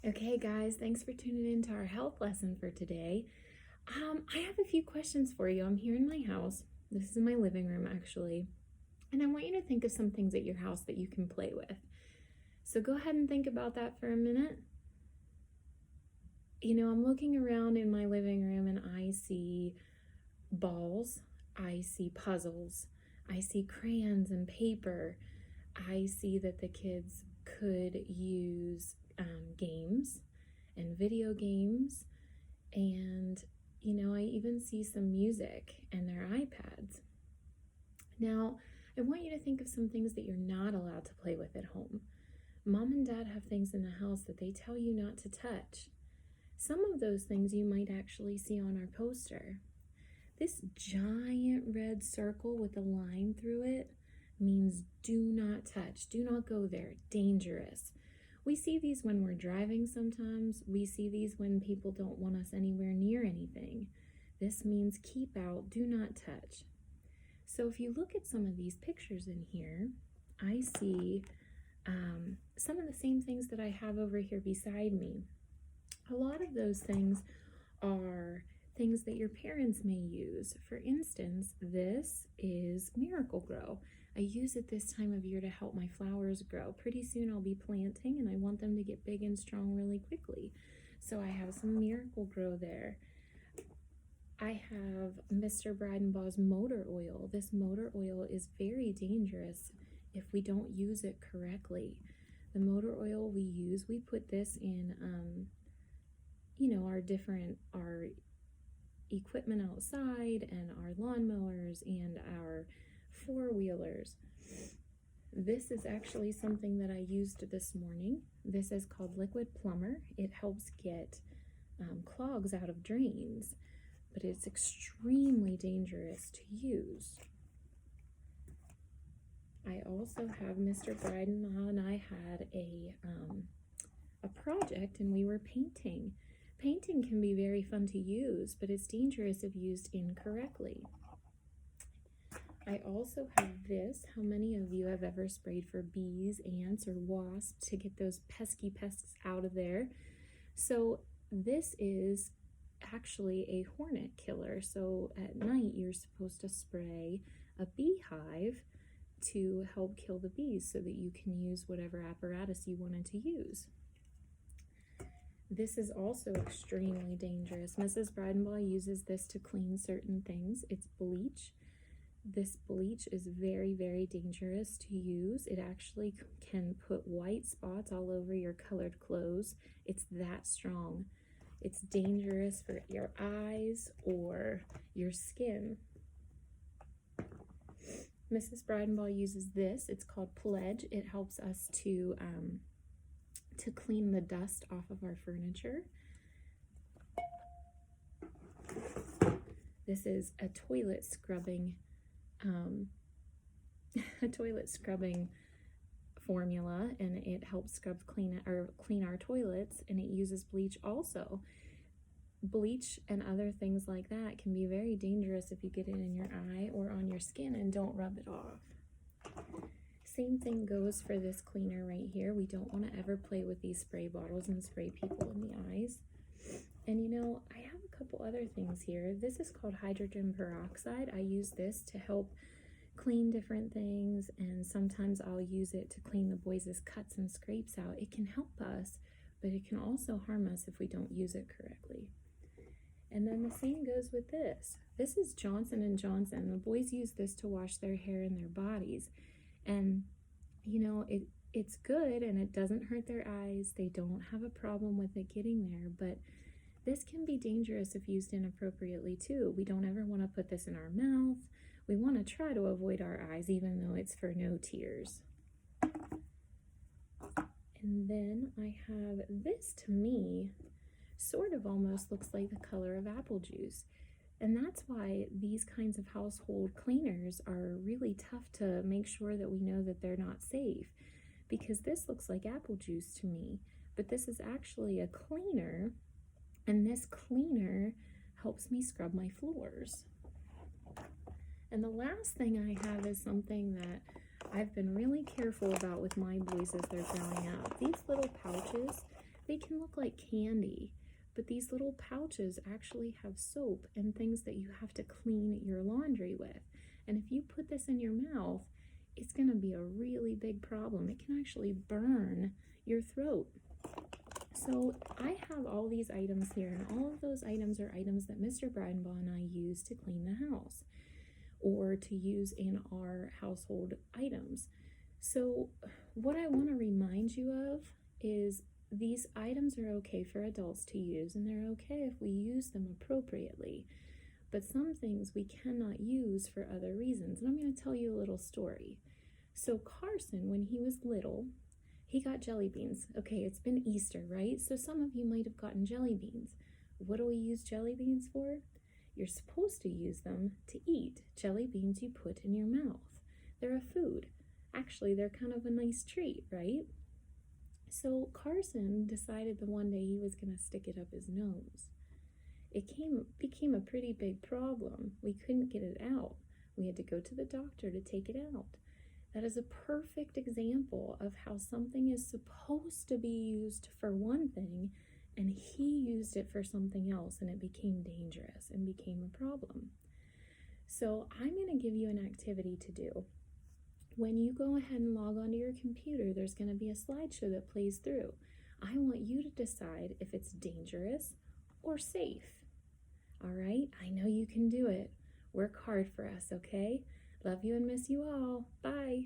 Okay, guys, thanks for tuning in to our health lesson for today. I have a few questions for you. I'm here in my house. This is my living room, actually. And I want you to think of some things at your house that you can play with. So go ahead and think about that for a minute. I'm looking around in my living room and I see balls, I see puzzles, I see crayons and paper. I see that the kids could use games and video games, and I even see some music and their iPads. Now, I want you to think of some things that you're not allowed to play with at home. Mom and Dad have things in the house that they tell you not to touch. Some of those things you might actually see on our poster. This giant red circle with a line through it means do not touch, do not go there, dangerous. We see these when we're driving sometimes. We see these when people don't want us anywhere near anything. This means keep out, do not touch. So if you look at some of these pictures in here, I see some of the same things that I have over here beside me. A lot of those things are things that your parents may use. For instance, this is Miracle-Gro. I use it this time of year to help my flowers grow. Pretty soon I'll be planting and I want them to get big and strong really quickly. So I have some Miracle-Gro there. I have Mr. Breidenbaugh's motor oil. This motor oil is very dangerous if we don't use it correctly. The motor oil we use, we put this in our equipment outside and our lawnmowers and our four-wheelers. This is actually something that I used this morning. This is called Liquid Plumber. It helps get clogs out of drains, but it's extremely dangerous to use. I also have Mr. Breidenbaugh and I had a project and we were painting. Painting can be very fun to use, but it's dangerous if used incorrectly. I also have this. How many of you have ever sprayed for bees, ants, or wasps to get those pesky pests out of there? So this is actually a hornet killer. So at night you're supposed to spray a beehive to help kill the bees so that you can use whatever apparatus you wanted to use. This is also extremely dangerous. Mrs. Breidenbaugh uses this to clean certain things. It's bleach. This bleach is very, very dangerous to use. It actually can put white spots all over your colored clothes. It's that strong. It's dangerous for your eyes or your skin. Mrs. Breidenbaugh uses this. It's called Pledge. It helps us to clean the dust off of our furniture. This is a toilet scrubbing formula, and it helps clean our toilets, and it uses bleach also. Bleach and other things like that can be very dangerous if you get it in your eye or on your skin and don't rub it off. Same thing goes for this cleaner right here. We don't want to ever play with these spray bottles and spray people in the eyes. And I have a couple other things here. This is called hydrogen peroxide. I use this to help clean different things, and sometimes I'll use it to clean the boys' cuts and scrapes out. It can help us, but it can also harm us if we don't use it correctly. And then the same goes with this. This is Johnson & Johnson. The boys use this to wash their hair and their bodies. And, it's good and it doesn't hurt their eyes. They don't have a problem with it getting there, but this can be dangerous if used inappropriately too. We don't ever want to put this in our mouth. We want to try to avoid our eyes, even though it's for no tears. And then I have this, to me, sort of almost looks like the color of apple juice. And that's why these kinds of household cleaners are really tough to make sure that we know that they're not safe, because this looks like apple juice to me, but this is actually a cleaner, and this cleaner helps me scrub my floors. And the last thing I have is something that I've been really careful about with my boys as they're growing up. These little pouches, They can look like candy, but these little pouches actually have soap and things that you have to clean your laundry with. And if you put this in your mouth, it's going to be a really big problem. It can actually burn your throat. So I have all these items here, and all of those items are items that Mr. Bridenbaugh and I use to clean the house or to use in our household items. So what I want to remind you of is these items are okay for adults to use, and they're okay if we use them appropriately. But some things we cannot use for other reasons. And I'm going to tell you a little story. So Carson, when he was little, he got jelly beans. Okay, it's been Easter, right? So some of you might have gotten jelly beans. What do we use jelly beans for? You're supposed to use them to eat. Jelly beans you put in your mouth. They're a food. Actually, they're kind of a nice treat, right? So Carson decided the one day he was going to stick it up his nose. It became a pretty big problem. We couldn't get it out. We had to go to the doctor to take it out. That is a perfect example of how something is supposed to be used for one thing, and he used it for something else, and it became dangerous and became a problem. So I'm going to give you an activity to do. When you go ahead and log onto your computer, there's going to be a slideshow that plays through. I want you to decide if it's dangerous or safe. All right? I know you can do it. Work hard for us, okay? Love you and miss you all. Bye.